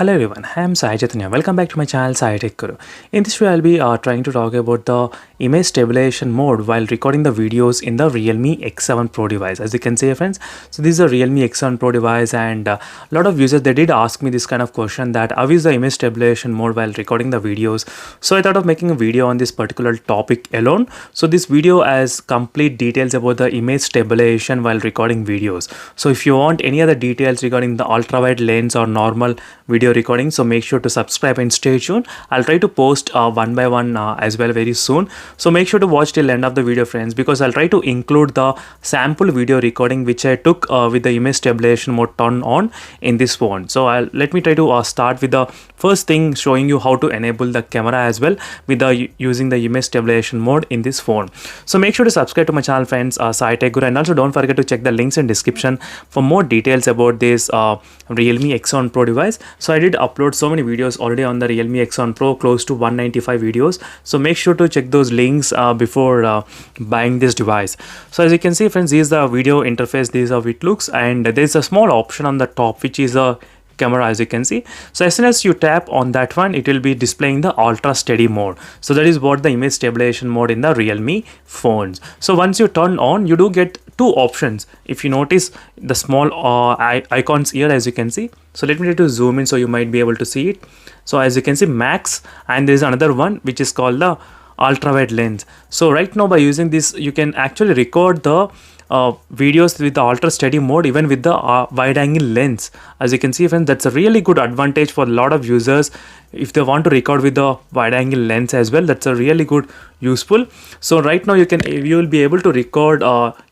Hello everyone, I am Sai Chaitanya. Welcome back to my channel Sai Tech Guru. In this video, I'll be trying to talk about the image stabilization mode while recording the videos in the Realme X7 Pro device. As you can see, friends, so this is a Realme X7 Pro device, and a lot of users they did ask me this kind of question that how is the image stabilization mode while recording the videos. So I thought of making a video on this particular topic alone. So this video has complete details about the image stabilization while recording videos. So if you want any other details regarding the ultra wide lens or normal video recording, so make sure to subscribe and stay tuned. I'll try to post one by one as well very soon, so make sure to watch till end of the video, friends, because I'll try to include the sample video recording which I took with the image stabilization mode turned on in this phone. So let me try to start with the first thing, showing you how to enable the camera as well with the using the image stabilization mode in this phone. So make sure to subscribe to my channel, friends, Sai Tech Guru, and also don't forget to check the links in description for more details about this Realme X7 Pro device. So I did upload so many videos already on the Realme X7 Pro, close to 195 videos. So make sure to check those links before buying this device. So as you can see, friends, this is the video interface. This is how it looks, and there's a small option on the top which is a camera, as you can see. So as soon as you tap on that one, it will be displaying the ultra steady mode. So that is what the image stabilization mode in the Realme phones. So once you turn on, you do get two options. If you notice the small icons here, as you can see. So let me try to zoom in so you might be able to see it. So as you can see, max, and there is another one which is called the ultra wide lens. So right now, by using this, you can actually record the videos with the ultra steady mode even with the wide angle lens. As you can see, friends, that's a really good advantage for a lot of users if they want to record with the wide angle lens as well. That's a really good useful. So right now you will be able to record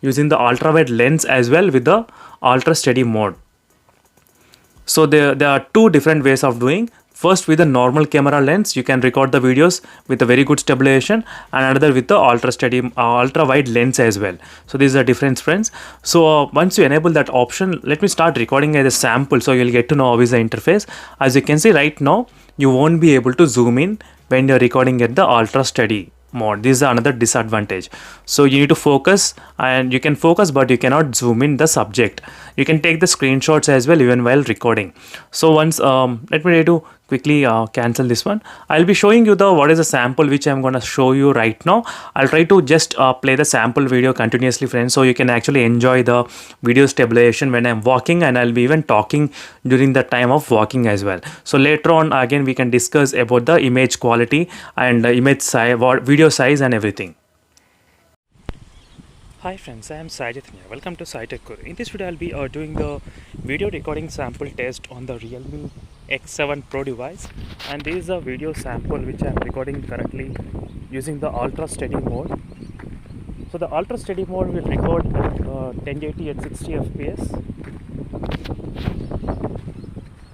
using the ultra wide lens as well with the ultra steady mode. So there are two different ways of doing. First, with the normal camera lens, you can record the videos with a very good stabilization, and another with the ultra wide lens as well. So this is a difference, friends. So once you enable that option, let me start recording as a sample so you'll get to know how is the interface. As you can see right now, you won't be able to zoom in when you're recording at the ultra steady mode. This is another disadvantage. So you need to focus, and you can focus but you cannot zoom in the subject. You can take the screenshots as well even while recording. So once let me try to quickly cancel this one. I'll be showing you the what is a sample which I'm going to show you right now. I'll try to just play the sample video continuously, friends, so you can actually enjoy the video stabilization when I'm walking, and I'll be even talking during the time of walking as well. So later on again we can discuss about the image quality and the image size, video size and everything. Hi friends, I am Sai Chaitanya. Welcome to Sai Tech Guru. In this video, I'll be doing the video recording sample test on the Realme X7 Pro device, and this is a video sample which I am recording currently using the ultra steady mode. So the ultra steady mode will record at 1080 at 60 fps.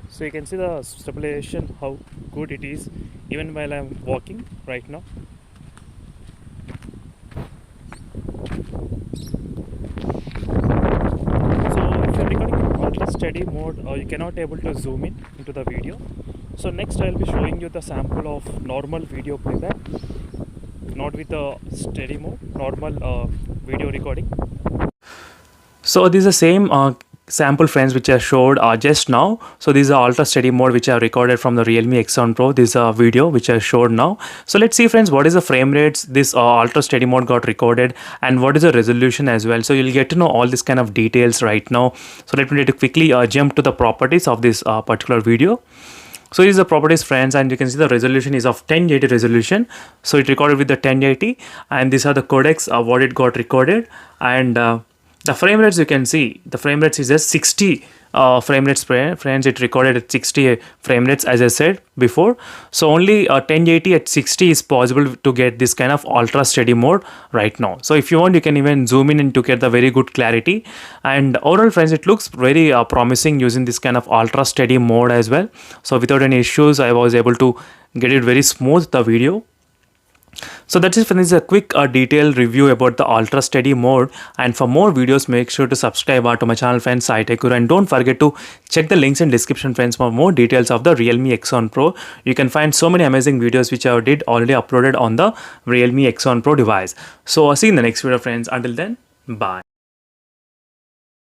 So you can see the stabilization, how good it is even while I am walking right now. Steady mode, you cannot able to zoom in into the video. So next I'll be showing you the sample of normal video playback, not with the steady mode, normal video recording. So this is the same sample, friends, which I showed just now. So this is the ultra steady mode which I recorded from the Realme X7 Pro. This is a video which I showed now. So let's see, friends, what is the frame rates this ultra steady mode got recorded, and what is the resolution as well. So you'll get to know all this kind of details right now. So let me try to quickly jump to the properties of this particular video. So these are the properties, friends, and you can see the resolution is of 1080 resolution. So it recorded with the 1080, and these are the codecs what it got recorded, and the frame rates, you can see the frame rates is just 60 frame rates, friends. It recorded at 60 frame rates, as I said before. So only 1080 at 60 is possible to get this kind of ultra steady mode right now. So if you want, you can even zoom in and to get the very good clarity. And overall, friends, it looks very promising using this kind of ultra steady mode as well. So without any issues, I was able to get it very smooth, the video. So that's it, friends. A quick detailed review about the ultra steady mode, and for more videos make sure to subscribe to my channel, friends, Sai Tech Guru, and don't forget to check the links in description, friends, for more details of the Realme X7 Pro. You can find so many amazing videos which I did already uploaded on the Realme X7 Pro device. So see you in the next video, friends. Until then, bye.